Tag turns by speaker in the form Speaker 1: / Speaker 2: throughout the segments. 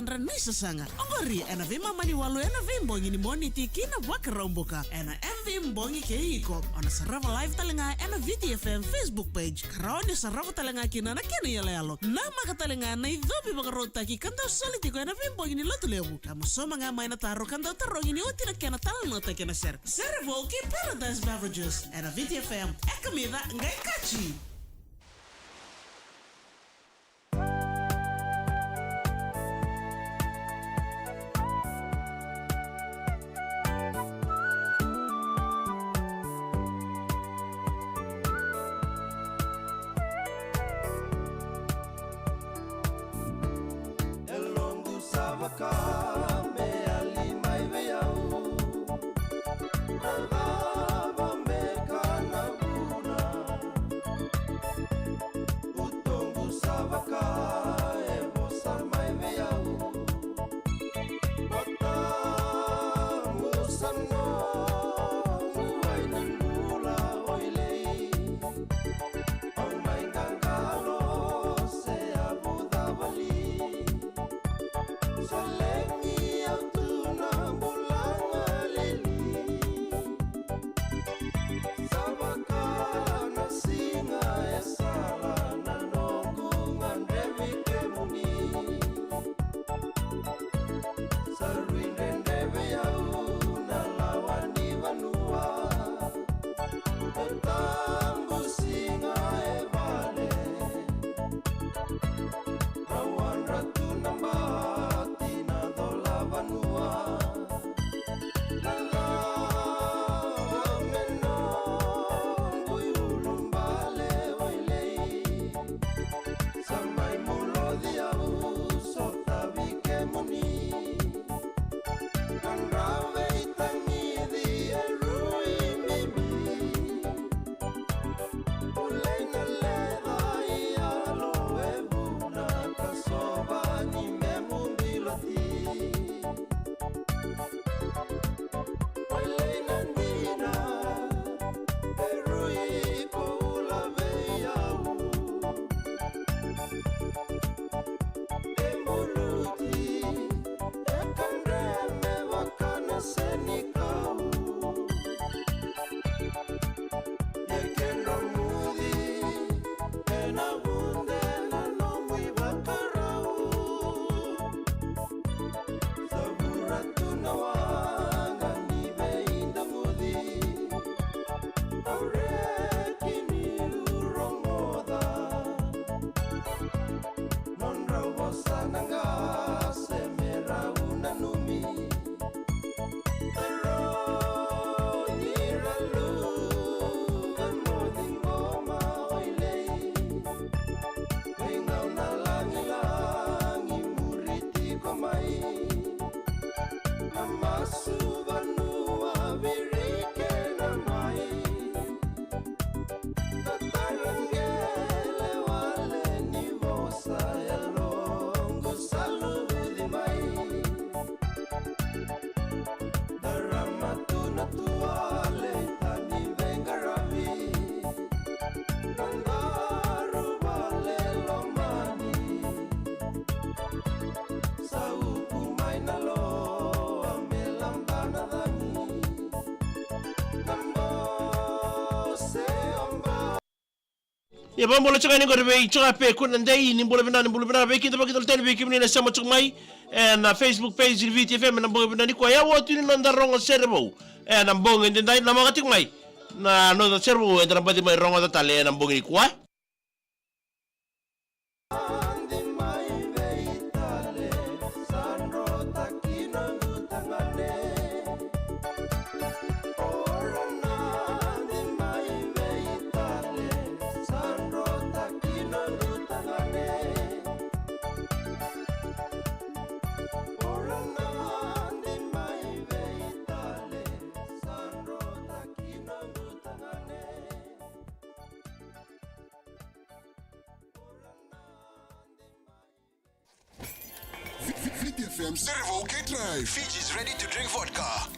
Speaker 1: tandra nisa sanga. Ongori ena vima mani walu ena vimbongi ni moni ti kina voqa-voutaki ena MV mbongi ke iko. Ona Serevou live talenga ena VTFM Facebook page. Karaoni Serevou talenga kina na kena yalo. Nama katalenga na idhobi voqa-voutaki kanta solitiko ena vimbongi ni lotu lewu. Kamu soma nga maina taro kanta tarongi ni otina kena talenota kena ser. Serevou ki Paradise Beverages ena VTFM. Ekamida ngai kachi.
Speaker 2: Ya bambola chaka ni gore be chaka pe kuna ndai ni mbola bina be kinta bakita tele be kimni na sama chumai na Facebook page VTFM na mbola bina ni kwa ya watu ni nanda rongo Serevou na mbonga ndai na magati mai na noda Serevou na badi mai rongo tale na mbonga ni kwa
Speaker 3: VTFM Serevou K-Drive. Fiji's ready to drink vodka.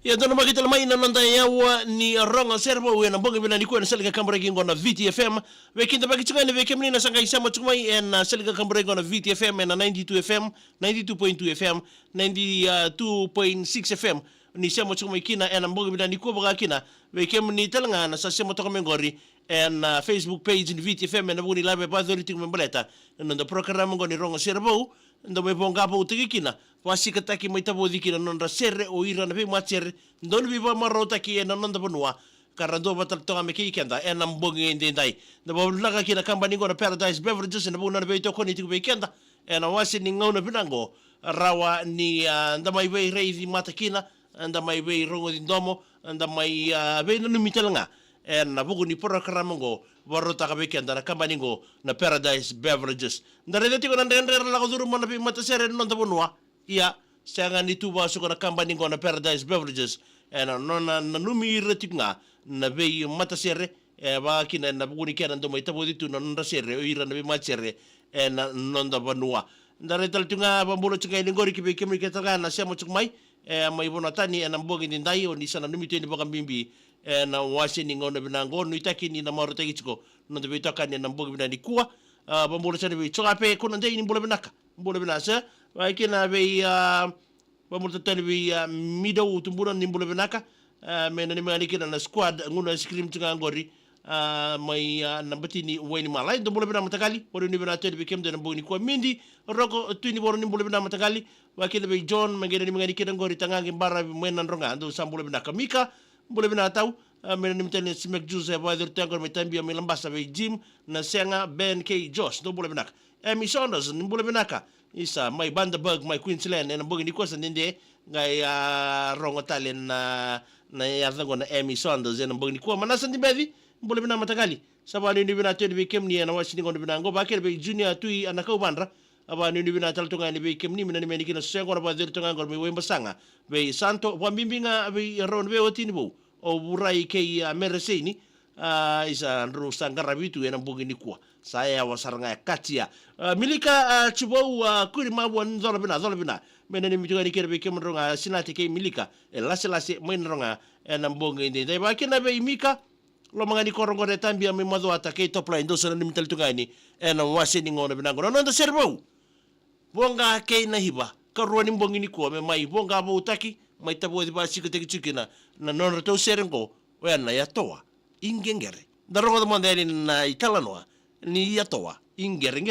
Speaker 2: Ya dono makita lamai na nanda yawa ni ronga Serevou na bonga bila nikuwa na selika kambura kingo na VTFM. Wekinda baki chungani wekemni na sanga isama chumai na selika kambura kingo na VTFM na 92 FM, 92.2 FM, 92.6 FM. Ni sema chumai kina na bonga bila nikuwa baka kina wekemni talanga na sasema toka mengori na Facebook page ni VTFM na buni live pa authority membaleta na parokaramu ngo ni ronga Serevou. Ndo me bonga voutaki kina wasi kataki mai tabo dikina nodra sere o ira na vei-matasere ndonu biba marotaki na nonda vanua karando batal tonga me kenda na mbongi ndai na bolaga kina kambani ngo na Paradise Beverages na buna be to koni tiku kenda na wasi ni ngona binango rawa ni ndamai vei reithi matakina ndamai vei rongo dindomo ndamai vei no mitalanga na bugu ni parokaramu ngo warota ka weekend na kambani ngo na Paradise Beverages ndare tiko na ndere la guduru mo na vei-matasere no vanua ia sanga ni tuba suka na kambani ngo na Paradise Beverages na nona na numi retinga na vei-matasere ba kina na bugu ni kana ndo mai tabo ditu na nodra sere o ira na vei-matasere na nonda vanua ndare taltunga bambulo tsinga ni ngori kibe kemi ketanga na sema tsumai mai vanuatani na mbongi ndai o ni sana numi teni baka mbimbi na wasi ni ngona binango no itaki ni na marota gichiko no de bitaka ni na mbongi binani kuwa bambulo sana be chokape kuna ndai ni mbolo binasa wa kina be bambulo tani be mido utumbura ni mbolo binaka mena ni mani kina na squad nguna scream tsinga ngori mai na batini weni malai do mbolo binama takali ori ni binata de bekem de na mbongi kuwa mindi roko tuini boro ni mbolo binama takali wa kina be John mangena ni mani kina ngori tangangi mbara mena ndronga ndo sambolo binaka mika mbolo bina tau mena ni mtani simek juice ba der tangor me tambia me lambasa be Jim na senga Ben K Josh do mbolo binaka Amy Saunders ni mbolo binaka isa mai Vanderburg mai Queensland na mbongi ni kosa ndende ngai rongo talen na ya zango na Amy Saunders na mbongi ni kwa manasa ndibedi mbolo bina matakali sabani ni bina tedi be kemni na wasi ni ngondo bina ngo ba be junior tui anaka ubandra aba ni bina tal tonga ni be kemni mina ni meni kina sengo na ba der tonga ngor me wemba sanga be santo wa bimbinga be ron be otini bo o burai ke mereseni isa ru sangara bitu na mbongi ni kwa saya wasaranga katia milika chibou kuri mabwan zola bina mena ni mituga ni kerbe kemronga sinati ke milika lase mwenronga na mbongi ndi ba kina be imika lo mangani korongo de tambia me mazo atake top line do sana ni mital tungani na wase ni ngona binango no ndo Serevou bonga ke na hiba karoni mbongi ni ko me mai bonga voutaki mai tabo di ba sikete chikina na non to serengo wena ya toa ingengere darongo do mondeli na italanoa ni ya toa ingere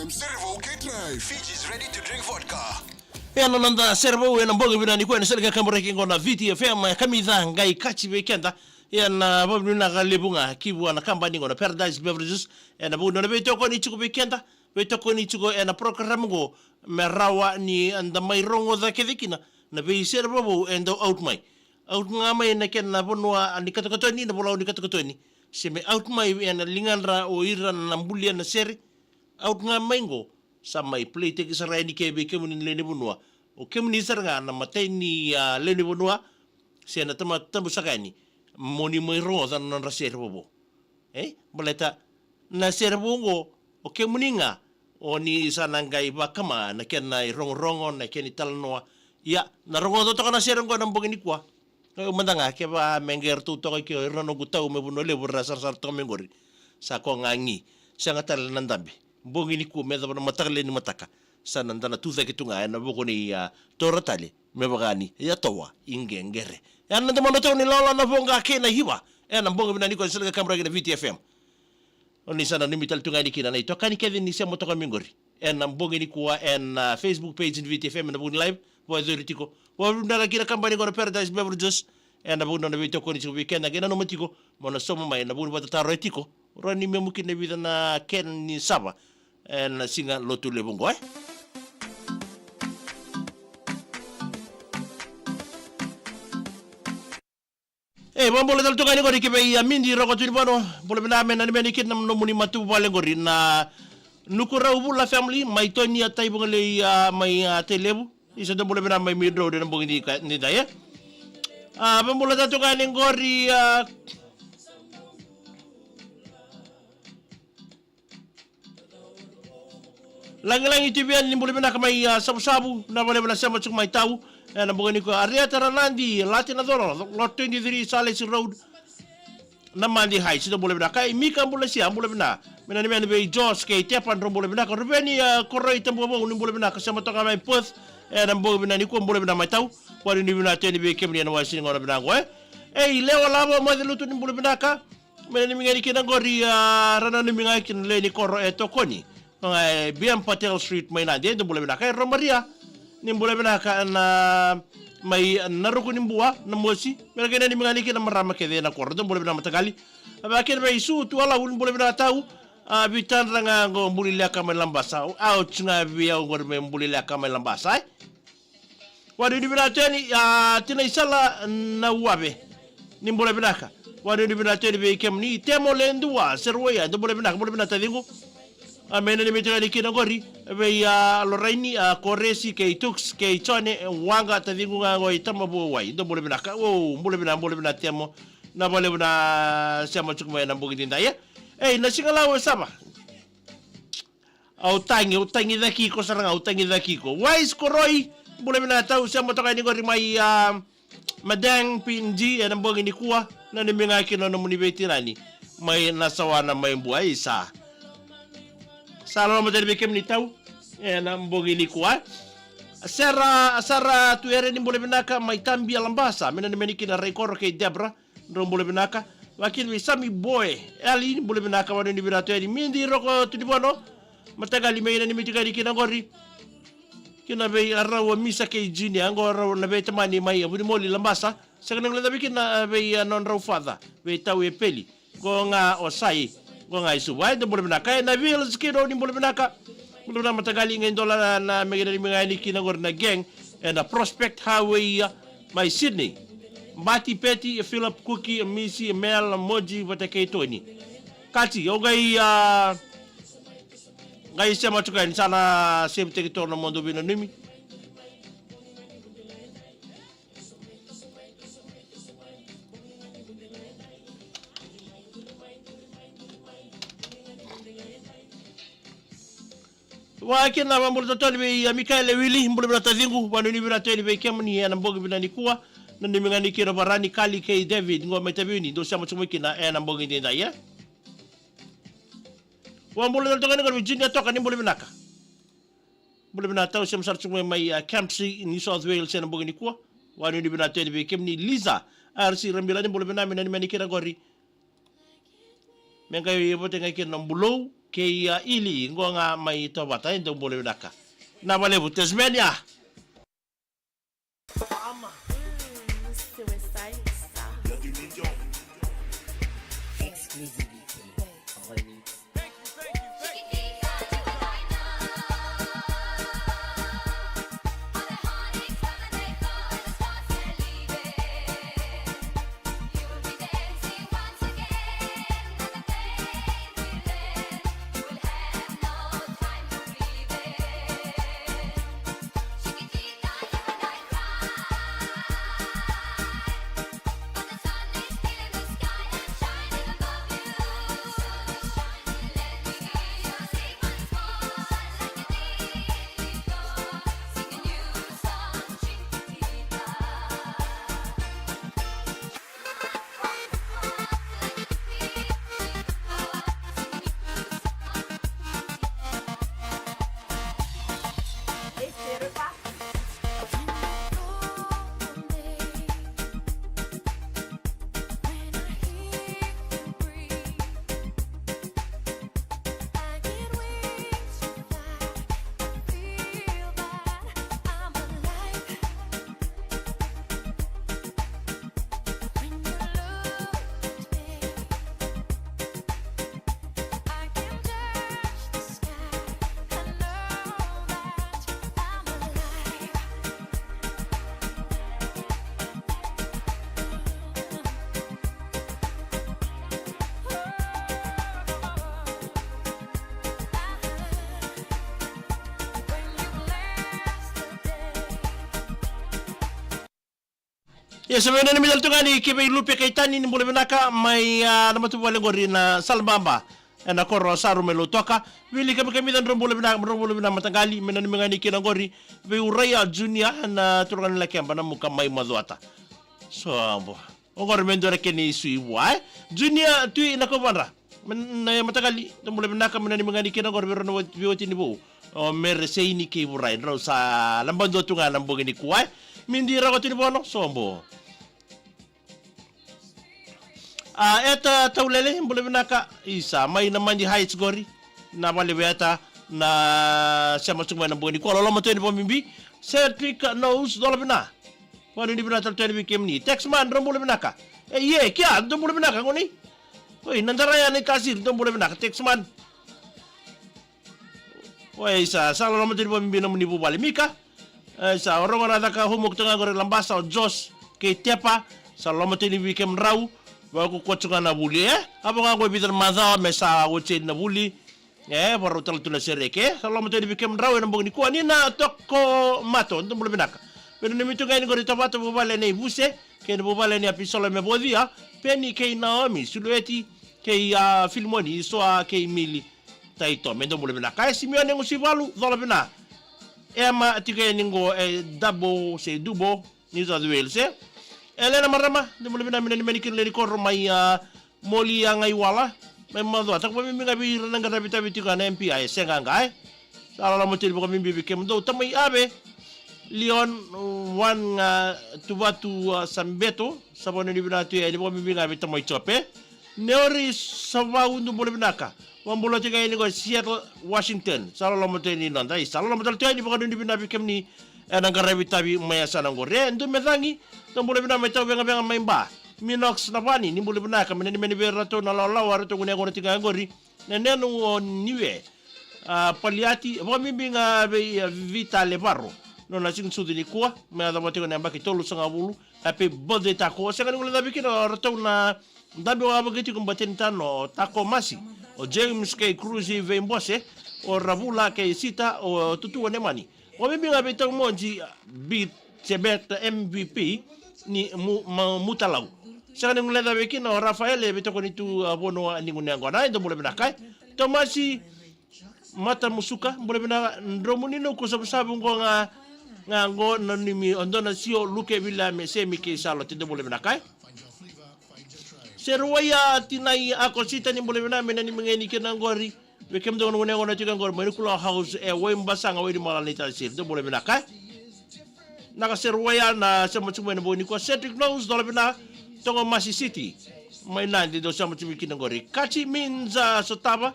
Speaker 3: FM Serevou K-Drive.
Speaker 4: Fiji's ready to drink vodka.
Speaker 2: Ena nanda Serevou ena mboga vinani kwena seleka kamureke ngona viti FM kamidha ngai kachi weekenda ena babuna galebunga kibu na kambani ngona Paradise Beverages ena buna betoko ni chuko weekenda betoko ni chuko ena parokaramu go merawa ni anda mai rongo za kedikina na be Serevou enda out mai na ken vanua ni katakatoni na bola ni katakatoni seme out mai ena linganra o ira na mbulia na sere out mai ngo sa mai plate ki sarai ni kebe kemuni lene vanua o kemuni saranga na matei ni lene vanua se na tamu sakani moni mai ro za na Serevou boleta na Serevou ngo o kemuni nga o ni sanangai bakama na ken na rongo na ken talnoa ya na rongo to kana serengo na mbogini kwa o mandanga ke ba menger tu to ke rono gutau me buno le burra sar to mengori sa ko ngangi sa ngatal nandambe mbogini ku me da matakle ni mataka sa nandana tu za kitunga na bogoni toratale me bagani ya towa ingengere ya nanda mono to ni lola na bonga ke na hiwa na mbongo binani ko selga kamera ke viti FM oni sana ni mital tunga ni kina na to kan ke ni se moto ka mengori na mbogini ku Facebook page ni viti FM na bogni live tiko wabunda kira kambani ko Paradise Beverages na bugno na vito ko ni weekend na gena no matiko mona somo mai na bugno bata tiko rani me mukin na vida na ken ni saba na singa lotu le bongo bambole dal tokani ko rikibe ya mindi roko tu bono bole bina men na men kin no muni matu bale ngori na nukura ubula family mai toni atai bongale mai telebu isa do bole bina mai midro de mbongi ni daya bambole dal tokani ngori langi tibian ni bole bina kamai sabu na bole bina sama cuk mai tau na bongani ko area taranandi latina doro lot 23 Sales Road na mandi high sida bole bina kai mika bole sia bole bina menani men be Jos ke tepan ro bole bina ko reveni koroi tembo bo ni bole bina ka sama to kamai Perth na bole bina ni ko bole bina mai tau wali ni bina teni be kemni na wasi ngona bina ko lewa labo mo de lutu ni bole bina ka menani mi ngani kina gori rana ni mi ngai kin le ni koro tokoni ngai BM Patel Street mai na de bole bina kai Romaria ni bole bina ka na mai naruku ni bua na mosi mera kena ni mengani kena marama ke na kordo bole bina matagali aba kena bai su tu ala un bole bina tau bitan ranga ngo mbuli la kama lambasa au tsunga bia ngor me mbuli la kama lambasa wadi ni bina tani tina isala na wabe ni bole bina ka wadi ni bina tani be kem ni temo lendua serwoya do bole bina tadingo amene ni mitega kina gori be loraini koresi ke tux ke chone wanga tadingu ngo itama bo wai do bole bina ka bole bina temo na bole bina siamo chukuma na mbugi ndaya na singala wa sama au tangi daki ko saranga au tangi daki ko wais koroi bole bina tau siamo toka ni gori mai madang pinji na mbugi ni kuwa na ni minga kino no munibeti nani mai nasawana mai mbuai isa salo mo derbe kem ni tau na mbogi ni kwa asara tu ere ni bole binaka mai tambi alambasa mena ni meniki na rekor ke Debra ndo bole binaka wakil mi sami boy ali ni bole binaka wani ni birato ni mindi roko tu di bono matagali mena ni mitika ni kina gori kina be arawa misa ke jini ango arawa na be tamani mai abu moli lambasa sakana ngla bikin na be non raw father be tau e peli go nga osai ngai subai do bole binaka na vil skiro ni bole binaka bole na matagali ngayon dola na megana ni mga ni kinagor na gang and a Prospect Highway my Sydney Bati Petty Philip Cookie Missy Mel Moji Vatake Tony kati ogai ngai sema tuka ni sana sebe to na mondo bino nimi wakin na mambo totali be Mikael Willy mbule bina tadingu wanu ni bina teli be kemni na mbogi bina nikuwa na ni mingani kira barani kali ke David ngo metabini ndo sama chumiki na na mbogi ndenda ya wa mbule tokani ko Virginia toka ni mbule binaka mbule bina tau sama sar chumwe mai Campsie New South Wales na mbogi nikuwa wanu ni bina teli be kemni Liza RC rambila ni mbule bina mena ni mani kira gori menga yobote ngai kina mbulo kay ili ngo nga may tawata indong boleh naka. Na balebu Tasmania. Ya sebenarnya midal tu ngani kibay lupe kay tani ni boleh benaka may naman tu boleh gori na salbamba na koro saru melo toka wili kami dan boleh benaka matanggali menan mengani kina gori be uraya junior na turungan laki amba na muka may maduata so ambo ogor mendora kini sui wa junior tu na ko banra na matanggali tu boleh benaka menan mengani kina gori berono biwati ni bo o merese ini ke urai ro sa lambando tu ngana mbo ni kuai mindira ko tini bono so ambo eta taulele boleh benaka isa may naman di heights gori na balibeta na sama cuma na boni ko lolo mo tani pomimbi certificate knows dola bena pano ni bena tal tani bikem ni tax man rom boleh benaka ye kya do boleh benaka ngoni oi nandaraya ni kasir do boleh benaka tax man oi isa sala lolo mo tani pomimbi na muni bubali mika isa orang ada ka humuk tengah gori lambasa o jos ke tepa sala lolo mo tani bikem rau bago kuatsunga na buli apa nga ko bitan madha mesa wochin na buli baru tal tula sereke salo mo tedi bikem raw na bong ni ko ni na tokko mato ndo boleh benaka pero ni mitu gaini gori tapato bobale nei buse ke no bobale ni apisola me bodia peni ke naomi sulueti ke filmoni so ke mili taito me ndo boleh benaka simione ngusivalu dola bena ema tike ningo dabo se dubo ni za duelse Elena marama, di boleh bina mina ni manikin leni korro mai moli yang ai wala, mai madu atak pa mimi ngabi renang gara bita biti kana MP ai senga ngai. Sala la motil bukan mimi bikem do tamai abe. Leon wan tubatu sambeto, sabon ni bina tu ai bukan mimi ngabi tamai chope. Neori Serevou ndu boleh binaka. Wan bola tiga ini go Seattle, Washington. Sala la motil ni nanda. Sala la motil tu ai bukan ni bina bikem ni negara bita bi mai sana gore. Ndu medangi Tong boleh benar macam benga-benga main ba. Minox na pani ni boleh benar kami ni berato na lawa rato kunia gora tiga gori. Nenu niwe. Paliati wa mimbinga vita lebarro. No na sing sudi ni kuah. Me ada mati kena baki tolu sanga bulu. Tapi bode tako. Sekarang boleh dah bikin rato na dabi wa begitu kumbatin tano tako masi. O James K. Cruzy veimbose. O Ravula K. Sita o tutu nemani. Wa mimbinga betong monji beat sebet MVP ni mutalau. Sekarang ngulai dah bikin Rafael betul kon itu bono ni ngunya ngona itu boleh benakai. Tomasi mata musuka boleh benak dromunino ko sabu ngo ngo nonimi ondona sio luke bila mesemi ke salo tidak boleh benakai. Serwaya tinai ako sita ni boleh benak menani mengeni kenang gori. Bekem dengan ngunya ngona tiga gor merikula house wembasang awi di malalita sir itu boleh benakai. Nakaserwaya na sa macam mana boni ko Cedric Knows dola bina tongo Masi City may nandi do sa macam kinang gori kachi minza sotaba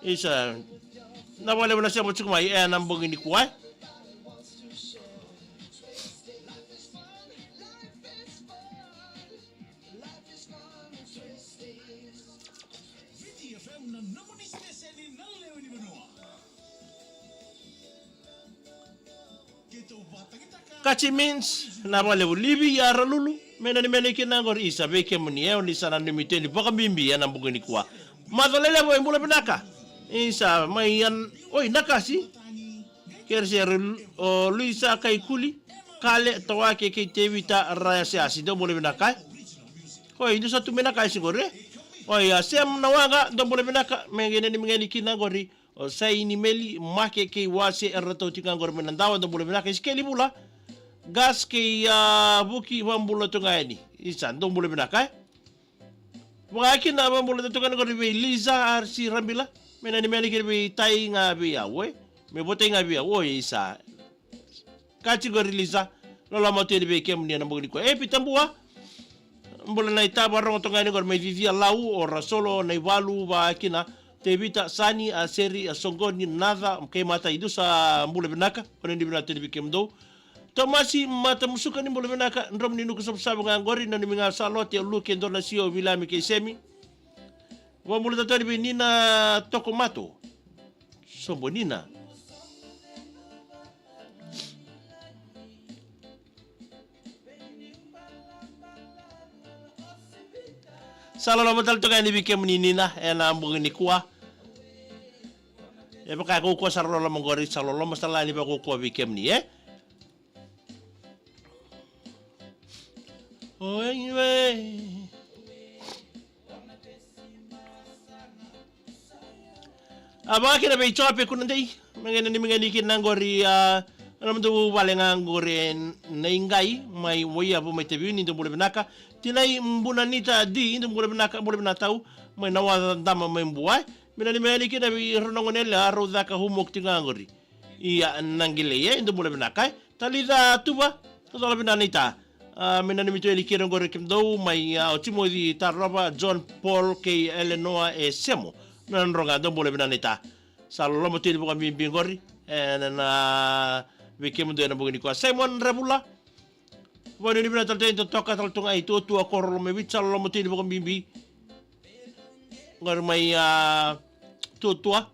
Speaker 2: Isa na wale wana siya mo tsukmay nambong ni kuwa. Kachi means na wale ulibi ya ralulu mena ni mena kinangor isa veke muni ni sana nimiteni baka mimbi nambong ni kuwa. Madalele mo imbula pinaka. Isa may yan oi nakasi kerser o Luisa kay kuli kale tawa ke tevita raya se asido mole binaka oi itu satu menaka sigore oi sem nawaga do mole binaka mengene ni mengeni kinangori o sai ni meli make ke wase errato tikangor menandawa do mole binaka iskeli bula gas ke buki bambula tungani isa do mole binaka Waki na bambula tukan ko ribe Lisa arsi rambila mena ni meli ke tai nga biya we me bote nga biya wo isa kategori Lisa lola mo te be kem ni na mbogni ko pitambua mbola na itaba rongo tonga ni gor me vivia lau ora solo na ivalu ba kina te vita sani a seri a songoni nada ke mata idusa mbula binaka kono ndi binata ni kem do Tomasi mata musuka ni mbula binaka ndrom ni nuku sabu nga ngori na ni minga salote lu ke ndona sio vilami ke semi wa mbula tatani be nina toko mato sombo nina Salalo matal to kani bikem ni nina ena mbung ni kuwa e baka ko ko sarlo mo gori salolo masala ni ba ko bikem ni Oi we Abaki na be chope kunandai mangene ni mangeni kinangori alam tu balenga ngori naingai mai woya bu mai tebi ni ndo binaka tinai mbuna nita di ndo binatau mai nawa dama mai mbuai mina ni meli kina bi ronongonela rodaka humok tingangori iya nangile ye ndo binaka talida tuba tola binanita mina ni miteli kina ngori kimdo mai Timothy Taraba John Paul K Eleanor Semo nanronga ndo binanita salo mo tili bukan bimbingori na Vikem do na bugni ko Simon Rabula wani ni bina talte to toka taltunga itu tu akor me bichal lo moti ni bimbi ngor mai tua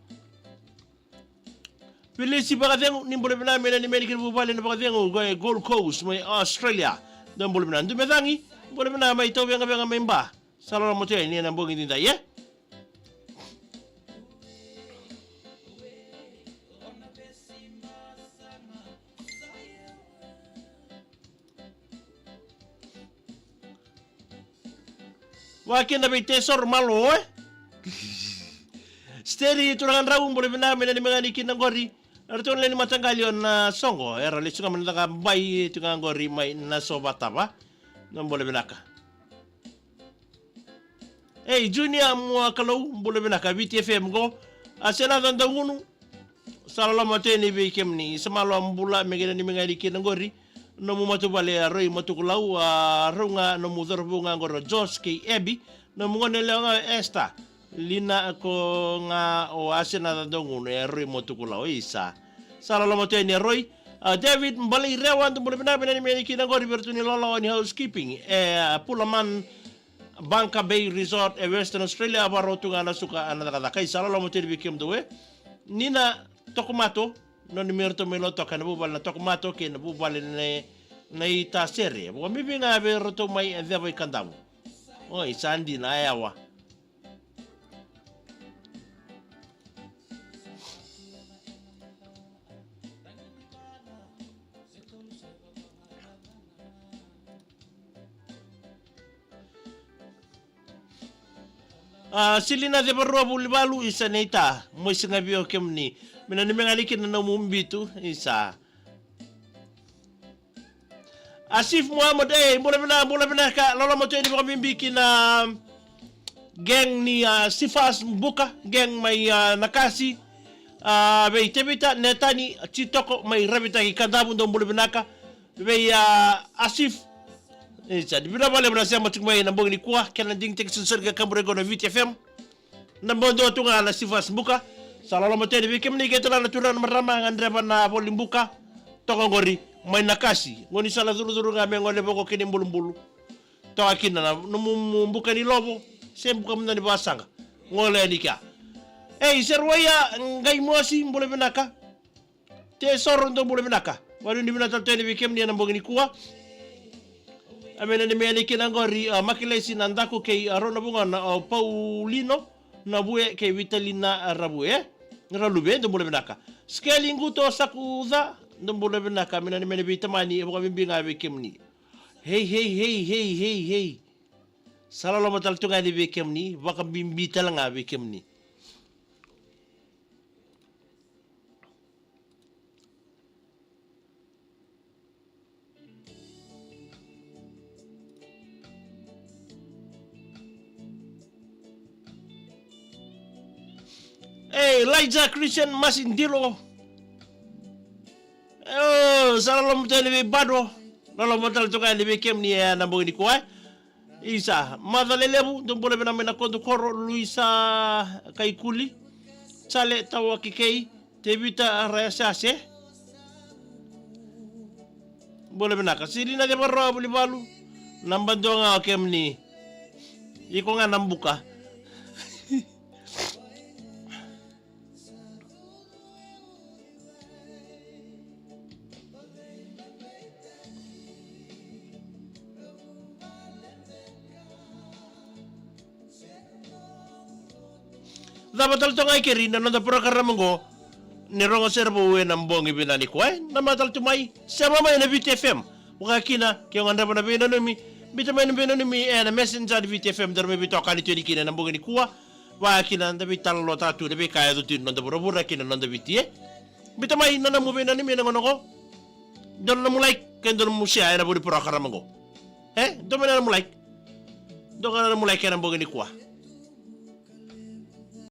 Speaker 2: Pili si bagadeng ni boleh bina mena ni meni bu bale ni bagadeng go Gold Coast mai Australia dan boleh bina ndu medangi boleh bina mai to benga memba salo moti ni na bugni dinda ye Wakin na tesor malo Steri turangan raung boleh benar mena ni mengani kinang gori. Arton leni matangalion na songo era le sunga menaka bai tungang gori mai na sobata ba. Non boleh benaka. Junior mo kalau boleh benaka VTFM go. Asena tanda ngunu. Salama teni be kemni semalo ambula megena ni mengani kinang gori. No mo matu bale roi matu kulau runga no mudor bunga ngoro Jos ke Ebi no ngone leonga esta lina ko nga o asena dongu no roi matu kulau isa sala lo matu ni roi David mbali rewan to boleh benar ni meniki na gori bertuni lolo ni housekeeping Pulaman Banka Bay Resort Western Australia barotu nga nasuka anada kai sala lo matu bikem doe nina tokomato no ni merto melo toka na bubal na tokomato ke na bubal na itasere bo mi binga be roto mai ade boy kandamu oi sandi na yawa silina de barua bulbalu isa neita mo singa bio kemni mina ni mengalikin na mumbitu isa Asif Muhammad boleh benar ka lolo mo tedi kami bikin geng ni Sifas buka geng mai nakasi bei tebita netani citoko mai rabita ikandabu ndo boleh benar ka bei Asif isa di bila boleh berasa macam mai nambong ni kuah kena ding tek serga kambre gono VTFM nambondo tunga na Sifas buka Salalo materi bikim ni ketala na turan marama ngandreba na polimbuka toka ngori may nakasi ngoni sala zuru ngame ngole boko kini mbulu toka kina na numumbuka ni lobo sembuka mna ni basanga ngole ni kya serwaya ngai mosi mbule benaka te soro ndo mbule benaka wadu ni bina tani bikim ni na mbongini kuwa amena ni meni kina ngori makilesi nandaku kei arona bunga na Paulino na bue kei Vitalina rabue Ngalube ndo mbule benaka. Skeli nguto sakuza ndo mbule benaka mina ni mene bitamani buka bimbinga bekemni. Hey. Salalo matal tunga di bekemni baka bimbita lang bekemni. Elijah Christian Masindilo. Salalo mtele be bado. Lalo mtal toka ni bekem ni na mboni kwa. Isa, madhalelebu ndombole bena mena kondo koro Luisa Kaikuli. Chale tawa kikei tebita rayasase. Bole bena kasili na jabaro buli balu. Nambando nga kemni. Iko nga nambuka. Dapat ngai kiri na nanda parokaramu go ni rongo Serevou na mbongi binani kwa na matal tumai sama mai na VTFM wakina kyo nganda na binanumi bitamai na binanumi na messenger di VTFM darme bitoka ni tedi kina na mbongi ni kuwa wakina nda bital lo tatu de kaya do tin nanda borobora kina nanda bitie bitamai na mu binanumi na ngono ko don na mulai ken don mu share na bodi parokaramu go do mena na mulai do kana na mulai kena mbongi ni kuwa